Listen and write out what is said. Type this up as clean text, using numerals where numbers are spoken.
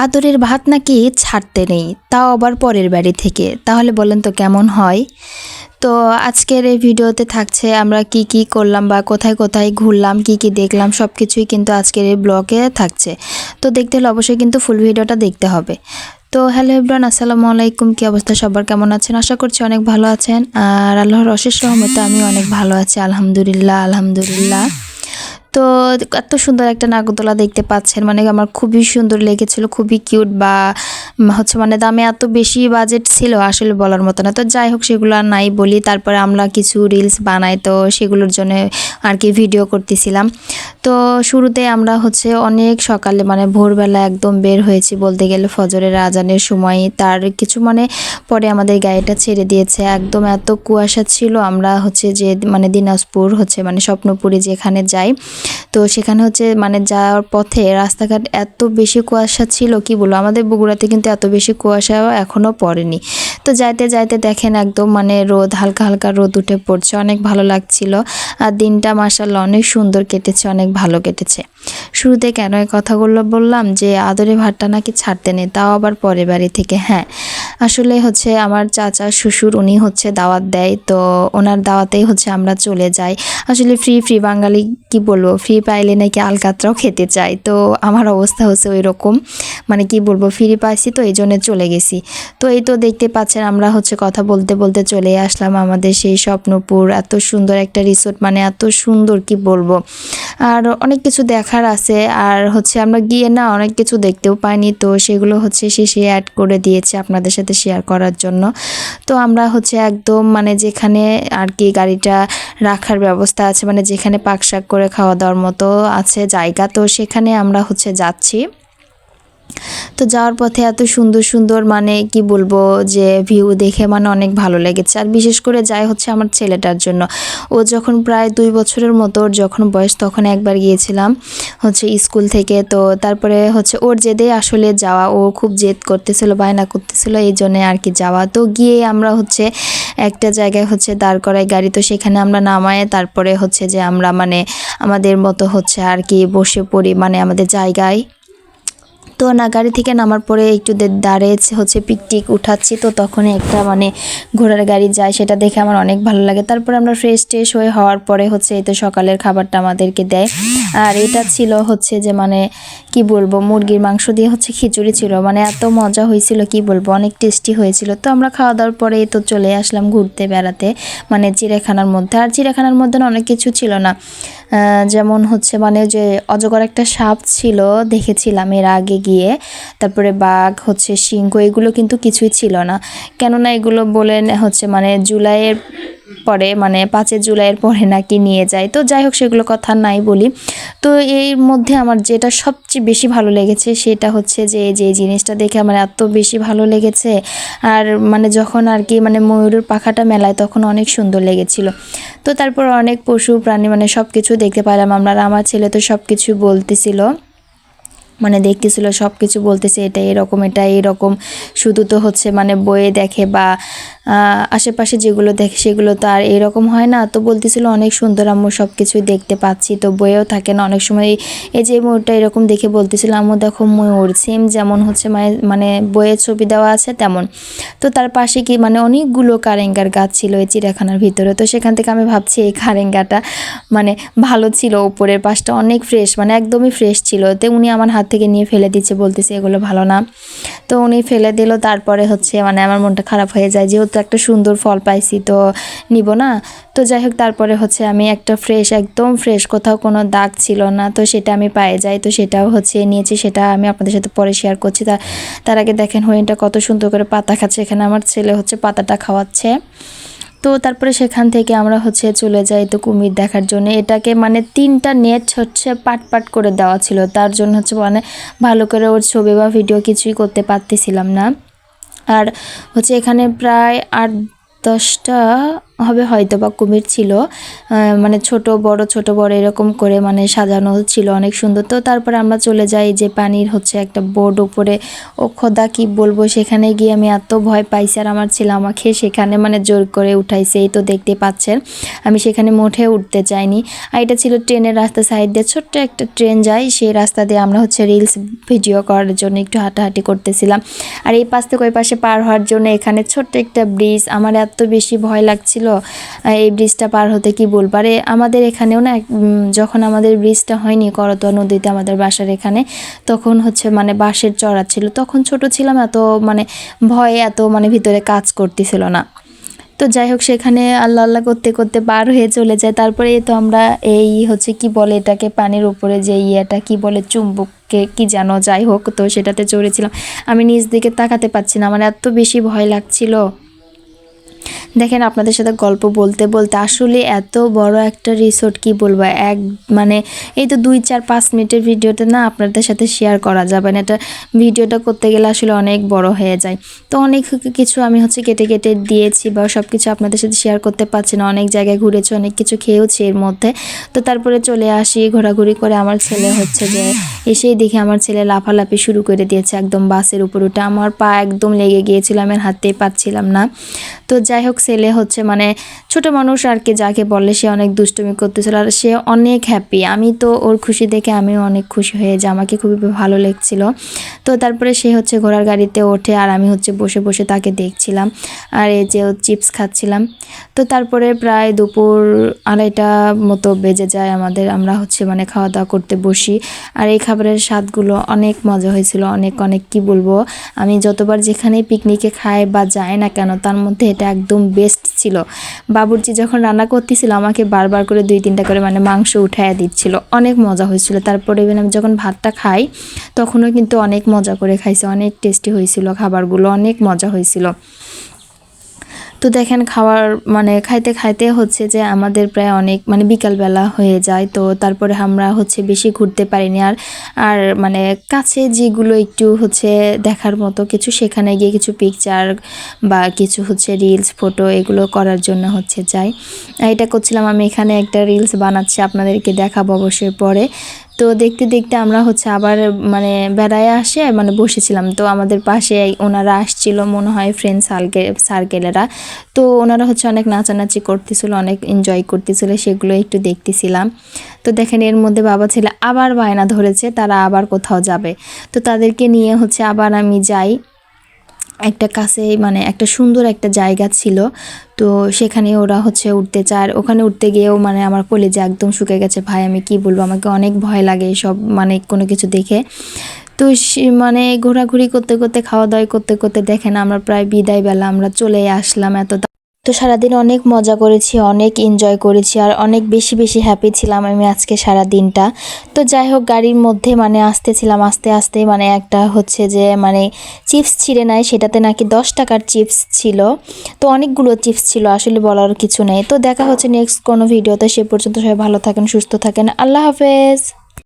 আদরের ভাত নাকি ছাড়তে নেই, তাও আবার পরের বাড়ি থেকে। তাহলে বলেন তো কেমন হয়? তো আজকের এই ভিডিওতে থাকছে আমরা কি কি করলাম বা কোথায় কোথায় ঘুরলাম, কি কি দেখলাম, সব কিছুই কিন্তু আজকের এই ব্লগে থাকছে। তো দেখতে হলে অবশ্যই কিন্তু ফুল ভিডিওটা দেখতে হবে। তো হ্যালো এভরিওয়ান, আসসালামু আলাইকুম। কি অবস্থা সবার, কেমন আছেন? আশা করছি অনেক ভালো আছেন। আর আল্লাহর অশেষ রহমতে আমি অনেক ভালো আছি, আলহামদুলিল্লাহ আলহামদুলিল্লাহ। তো এত সুন্দর একটা নাগরদোলা দেখতে পাচ্ছেন, মানে আমার খুবই সুন্দর লেগেছিল, খুবই কিউট। বা হচ্ছে মানে দামে এত বেশি বাজেট ছিল আসলে বলার মতো না। তো যাই হোক, সেগুলো আর নাই বলি। তারপরে আমরা কিছু রিলস বানাই, তো সেগুলোর জন্য আর কি ভিডিও করতেছিলাম। তো শুরুতে আমরা হচ্ছে অনেক সকালে মানে ভোরবেলা একদম বের হয়েছি বলতে গেলে, ফজরের আজানের সময়। তার কিছু মানে পরে আমাদের গাড়িটা ছেড়ে দিয়েছে। একদম এত কুয়াশা ছিল। আমরা হচ্ছে যে মানে দিনাজপুর হচ্ছে মানে স্বপ্নপুরী যেখানে যাই, তো সেখানে হচ্ছে মানে যাওয়ার পথে রাস্তাঘাট এত বেশি কুয়াশা ছিল, কি বলবো। আমাদের বগুড়াতে কিন্তু এত বেশি কুয়াশা এখনও পড়েনি। তো যাইতে যাইতে দেখেন একদম মানে রোদ, হালকা হালকা রোদ উঠে পড়ছে, অনেক ভালো লাগছিল। আর দিনটা মাশাআল্লাহ অনেক সুন্দর কেটেছে, অনেক ভালো কেটেছে। শুরুতে কেন এই কথাগুলো বললাম যে আদরে ভাতটা নাকি ছাড়তে নেই, তাও আবার পরের বাড়ি থেকে। হ্যাঁ, আসলে হচ্ছে আমার চাচা শ্বশুর উনি হচ্ছে দাওয়াত দেয়, তো ওনার দাওয়াতেই হচ্ছে আমরা চলে যাই। আসলে ফ্রি বাঙালি, কি বলবো, ফ্রি পাইলে নাকি আলকাতরাও খেতে চাই। তো আমার অবস্থা হচ্ছে ওই রকম, মানে কি বলবো, ফ্রি পাইছি তো এই জন্য চলে গেছি। তো এই তো দেখতে পাচ্ছেন আমরা হচ্ছে কথা বলতে বলতে চলে আসলাম আমাদের সেই স্বপ্নপুর। এত সুন্দর একটা রিসোর্ট, মানে এত সুন্দর, কি বলবো। আর অনেক কিছু দেখার আছে, আর হচ্ছে আমরা গিয়ে না অনেক কিছু দেখতেও পাইনি, তো সেগুলো হচ্ছে সে অ্যাড করে দিয়েছে আপনাদের সাথে শেয়ার করার জন্য। তো আমরা হচ্ছে একদম মানে যেখানে আর কি গাড়িটা রাখার ব্যবস্থা আছে, মানে যেখানে পাকশাক করে খাওয়া দাওয়ার মতো আছে জায়গা, তো সেখানে আমরা হচ্ছে যাচ্ছি। তো যাওয়ার পথে এত সুন্দর সুন্দর মানে কি বলবো যে ভিউ দেখে মানে অনেক ভালো লেগেছে। আর বিশেষ করে যাই হচ্ছে আমার ছেলেটার জন্য। ও যখন প্রায় 2 বছরের মতো ওর যখন বয়স, তখন একবার গিয়েছিলাম হচ্ছে স্কুল থেকে। তো তারপরে হচ্ছে ওর জেদে আসলে যাওয়া, ও খুব জেদ করতেছিল, বায়না করতেছিল, এই জন্যে আর কি যাওয়া। তো গিয়ে আমরা হচ্ছে একটা জায়গায় হচ্ছে দাঁড় করাই গাড়ি, তো সেখানে আমরা নামায় তারপরে হচ্ছে যে আমরা মানে আমাদের মতো হচ্ছে আর কি বসে পড়ি মানে আমাদের জায়গায়। তো না, গাড়ি থেকে নামার পরে একটু দাঁড়িয়ে হচ্ছে পিকটিক উঠাচ্ছি, তো তখনই একটা মানে ঘোড়ার গাড়ি যায়, সেটা দেখে আমার অনেক ভালো লাগে। তারপরে আমরা ফ্রেশ হওয়ার পরে হচ্ছে এই তো সকালের খাবারটা আমাদেরকে দেয়। আর এটা ছিল হচ্ছে যে মানে কি বলবো, মুরগির মাংস দিয়ে হচ্ছে খিচুড়ি ছিল, মানে এত মজা হয়েছিল, কি বলবো, অনেক টেস্টি হয়েছিল। তো আমরা খাওয়া দাওয়ার পরে তো চলে আসলাম ঘুরতে বেড়াতে মানে চিড়িয়াখানার মধ্যে। আর চিড়িয়াখানার মধ্যে অনেক কিছু ছিল না, যেমন হচ্ছে মানে যে অজগর একটা সাপ ছিল দেখেছিলাম এর আগে গিয়ে। তারপরে বাঘ, হচ্ছে সিংহ, এগুলো কিন্তু কিছুই ছিল না। কেননা এগুলো বলেন হচ্ছে মানে জুলাইয়ের পরে, মানে 5 জুলাইয়ের পরে নাকি নিয়ে যায়। তো যাই হোক, সেগুলো কথা নাই বলি। তো এর মধ্যে আমার যেটা সবচেয়ে বেশি ভালো লেগেছে সেটা হচ্ছে যে যে জিনিসটা দেখে আমার এত বেশি ভালো লেগেছে। আর মানে যখন আর কি মানে ময়ূরের পাখাটা মেলায়, তখন অনেক সুন্দর লেগেছিল। তো তারপর অনেক পশু প্রাণী মানে সব কিছু দেখতে পাইলাম আমরা। আমার ছেলে তো সব কিছু বলতেছিল, মানে দেখতেছিল সব কিছু, বলতেছে এটা এরকম এটা এরকম। শুধু তো হচ্ছে মানে বইয়ে দেখে বা আশেপাশে যেগুলো দেখে সেগুলো তো আর এরকম হয় না। তো বলতেছিল অনেক সুন্দর আম্মু, সব কিছুই দেখতে পাচ্ছি, তো বইয়েও থাকে না অনেক সময়। এই যে ময়ূরটা এরকম দেখে বলতেছিল আম্মু দেখো ময়ূর সেম যেমন হচ্ছে মানে বইয়ের ছবি দেওয়া আছে তেমন। তো তার পাশে কি মানে অনেকগুলো কারেঙ্গার গাছ ছিল এই চিড়িয়াখানার ভিতরে। তো সেখান থেকে আমি ভাবছি এই কারেঙ্গাটা মানে ভালো ছিল, উপরের পাশটা অনেক ফ্রেশ, মানে একদমই ফ্রেশ ছিল। তো উনি আমার হাত থেকে নিয়ে ফেলে দিচ্ছে, বলতেছে এগুলো ভালো না। তো উনি ফেলে দিল। তারপরে হচ্ছে মানে আমার মনটা খারাপ হয়ে যায়, যেহেতু একটা সুন্দর ফল পাইছি তো নিব না। তো যাই হোক, তারপরে হচ্ছে আমি একটা ফ্রেশ, একদম ফ্রেশ, কোথাও কোনো দাগ ছিল না, তো সেটা আমি পেয়ে যাই। তো সেটাও হচ্ছে নিয়েছি, সেটা আমি আপনাদের সাথে পরে শেয়ার করছি। তার আগে দেখেন হরিণটা কত সুন্দর করে পাতা খাচ্ছে, এখানে আমার ছেলে হচ্ছে পাতাটা খাওয়াচ্ছে। তো তারপরে সেখান থেকে আমরা হচ্ছে চলে যাই তো কুমির দেখার জন্য। এটাকে মানে 3টা নেট হচ্ছে পাট করে দেওয়া ছিল, তার জন্য হচ্ছে মানে ভালো করে ওর ছবি বা ভিডিও কিছুই করতে পারতেছিলাম না। আর হচ্ছে এখানে প্রায় 8-10টা হবে হয়তো বা কুমির ছিল, মানে ছোট বড় এরকম করে মানে সাজানো ছিল, অনেক সুন্দর। তো তারপরে আমরা চলে যাই যে পানির হচ্ছে একটা বোর্ড উপরে, ও খোদা কি বলবো, সেখানে গিয়ে আমি এত ভয় পাইছি আর আমার ছেলে আমাকে সেখানে মানে জোর করে উঠাইছে। এই তো দেখতে পাচ্ছেন আমি সেখানে মোটেও উঠতে চাইনি। আর এটা ছিল ট্রেনের রাস্তা, সাইড দিয়ে ছোট্ট একটা ট্রেন যায়, সেই রাস্তা দিয়ে আমরা হচ্ছে রিলস ভিডিও করার জন্য একটু হাঁটাহাঁটি করতেছিলাম। আর এই পাশ থেকে ওই পাশে পার হওয়ার জন্য এখানে ছোট্ট একটা ব্রিজ, আমার এত বেশি ভয় লাগছিল এই ব্রিজটা পার হতে, কি বলবো। আরে আমাদের এখানেও না যখন আমাদের ব্রিজটা হয়নি করতোয়া নদীতে আমাদের বাসার এখানে, তখন হচ্ছে মানে বাঁশের চড়া ছিল, তখন ছোট ছিলাম, এত মানে ভয়ে এত মানে ভিতরে কাজ করতেছিল না। তো যাই হোক সেখানে আল্লাহ আল্লাহ করতে করতে পার হয়ে চলে যায়। তারপরে তো আমরা এই হচ্ছে কি বলে এটাকে, পানির উপরে যে ইয়েটা কি বলে, চুম্বককে কি যেন, যাই হোক তো সেটাতে চড়েছিলাম। আমি নিচ দিকে তাকাতে পারছি না, আমার এত বেশি ভয় লাগছিল। দেখেন আপনাদের সাথে গল্প বলতে বলতে আসলে এত বড় একটা রিসোর্ট, কি বলবো, মানে এই তো 2-4-5 মিনিটের ভিডিওতে না আপনাদের সাথে শেয়ার করা যাবে না, এটা ভিডিওটা করতে গেলে আসলে অনেক বড় হয়ে যায়। তো অনেক কিছু আমি হচ্ছে কেটে কেটে দিয়েছি বা সব কিছু আপনাদের সাথে শেয়ার করতে পারছি না। অনেক জায়গায় ঘুরেছি, অনেক কিছু খেয়েওছি এর মধ্যে। তো তারপরে চলে আসি ঘোরাঘুরি করে, আমার ছেলে হচ্ছে যে এসেই দেখে আমার ছেলে লাফালাফি শুরু করে দিয়েছে একদম বাসের উপর উঠে, আমার পা একদম লেগে গিয়েছিল, আমি আর হাঁটতেই পারছিলাম না। তো যাই হোক ছেলে হচ্ছে মানে ছোট মানুষ আর কি, যাকে বলে, সে অনেক দুষ্টুমি করতেছিল আর সে অনেক হ্যাপি। আমি তো ওর খুশি দেখে আমিও অনেক খুশি হয়ে যাই, আমাকে খুবই ভালো লাগছিল। তো তারপরে সে হচ্ছে ঘোড়ার গাড়িতে ওঠে আর আমি হচ্ছে বসে বসে তাকে দেখছিলাম আর এই যে চিপস খাচ্ছিলাম। তো তারপরে প্রায় দুপুর 2:30 মতো বেজে যায় আমাদের, আমরা হচ্ছে মানে খাওয়া দাওয়া করতে বসি। আর এই খাবারের স্বাদগুলো অনেক মজা হয়েছিল, অনেক অনেক কি বলবো, আমি যতবার যেখানে পিকনিকে খাই বা যাই না কেন তার মধ্যে এটা একদম বেস্ট ছিল। বাবুর্চি যখন রান্না করতেছিল আমাকে বারবার করে 2-3টা করে মানে মাংস উঠাইয়া দিচ্ছিল, অনেক মজা হয়েছিল। তারপরে ইভেন আমি যখন ভাতটা খাই তখনও কিন্তু অনেক মজা করে খাইছে, অনেক টেস্টি হয়েছিল খাবারগুলো, অনেক মজা হয়েছিল। তো দেখেন খাওয়ার মানে খাইতে খাইতে হচ্ছে যে আমাদের প্রায় অনেক মানে বিকালবেলা হয়ে যায়। তো তারপরে আমরা হচ্ছে বেশি ঘুরতে পারিনি, আর মানে কাছে যেগুলো একটু হচ্ছে দেখার মতো কিছু, সেখানে গিয়ে কিছু পিকচার বা কিছু হচ্ছে রিলস ফটো এগুলো করার জন্য হচ্ছে যাই। এটা করছিলাম আমি, এখানে একটা রিলস বানাচ্ছি, আপনাদেরকে দেখাবো অবশ্যই পরে। তো দেখতে দেখতে আমরা হচ্ছে আবার মানে বেড়ায় আসে মানে বসেছিলাম। তো আমাদের পাশে ওনারা আসছিল, মনে হয় ফ্রেন্ড সার্কেলেরা। তো ওনারা হচ্ছে অনেক নাচানাচি করতেছিল, অনেক এনজয় করতেছিল, সেগুলো একটু দেখতেছিলাম। তো দেখেন এর মধ্যে বাবা ছেলে আবার বায়না ধরেছে, তারা আবার কোথাও যাবে। তো তাদেরকে নিয়ে হচ্ছে আবার আমি যাই একটা কাছে, মানে একটা সুন্দর একটা জায়গা ছিল। তো সেখানে ওরা হচ্ছে উঠতে চায়, ওখানে উঠতে গিয়েও মানে আমার কলেজে একদম শুকে গেছে ভাই, আমি কি বলবো, আমাকে অনেক ভয় লাগে সব মানে কোনো কিছু দেখে। তো মানে ঘোরাঘুরি করতে করতে খাওয়া দাওয়া করতে করতে দেখেন আমরা প্রায় বিদায় বেলা আমরা চলে আসলাম। তো সারাদিন অনেক মজা করেছি, অনেক এনজয় করেছি আর অনেক বেশি বেশি হ্যাপি ছিলাম আমি আজকে সারা দিনটা। তো যাই হোক গাড়ির মধ্যে মানে আসতেছিলাম, আস্তে আস্তে মানে একটা হচ্ছে যে মানে চিপস ছিঁড়ে নেয়, সেটাতে নাকি 10 টাকার চিপস ছিল। তো অনেকগুলো চিপস ছিল, আসলে বলার কিছু নেই। তো দেখা হচ্ছে নেক্সট কোনো ভিডিওতে, সে পর্যন্ত সবাই ভালো থাকেন, সুস্থ থাকেন, আল্লাহ হাফেজ।